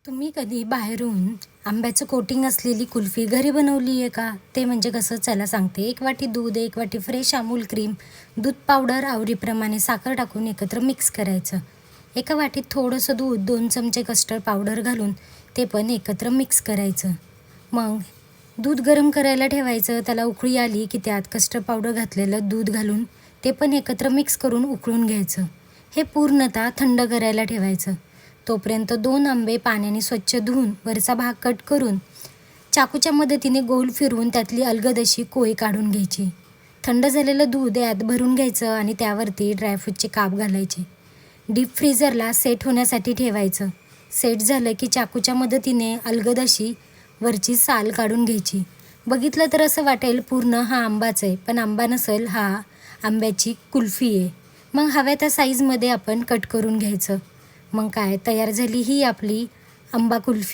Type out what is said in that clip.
तुम्ही कधी बाहेरून आंब्याचं कोटिंग असलेली कुल्फी घरी बनवली आहे का? ते म्हणजे कसं चला सांगते. 1 वाटी दूध, 1 वाटी फ्रेश अमूल क्रीम, दूध पावडर आवडीप्रमाणे साखर टाकून एकत्र मिक्स करायचं. एका वाटीत थोडंसं दूध, 2 चमचे कस्टर्ड पावडर घालून ते पण एकत्र मिक्स करायचं. मग दूध गरम करायला ठेवायचं. त्याला उकळी आली की त्यात कस्टर्ड पावडर घातलेलं दूध घालून ते पण एकत्र मिक्स करून उकळून घ्यायचं. हे पूर्णतः थंड करायला ठेवायचं. तोपर्यंत 2 आंबे पाण्याने स्वच्छ धुवून वरचा भाग कट करून चाकूच्या मदतीने गोल फिरवून त्यातली अलगद अशी कोय काढून घ्यायची. थंड झालेलं दूध यात भरून घ्यायचं आणि त्यावरती ड्रायफ्रूटचे काप घालायचे. डीप फ्रीझरला सेट होण्यासाठी ठेवायचं. सेट झालं की चाकूच्या मदतीने अलगद अशी वरची साल काढून घ्यायची. बघितलं तर असं वाटेल पूर्ण हा आंबाच आहे, पण आंबा नसेल, हा आंब्याची कुल्फी आहे. मग हव्या त्या साईजमध्ये आपण कट करून घ्यायचं. मग काय तयार झाली ही आपली आंबा कुल्फी.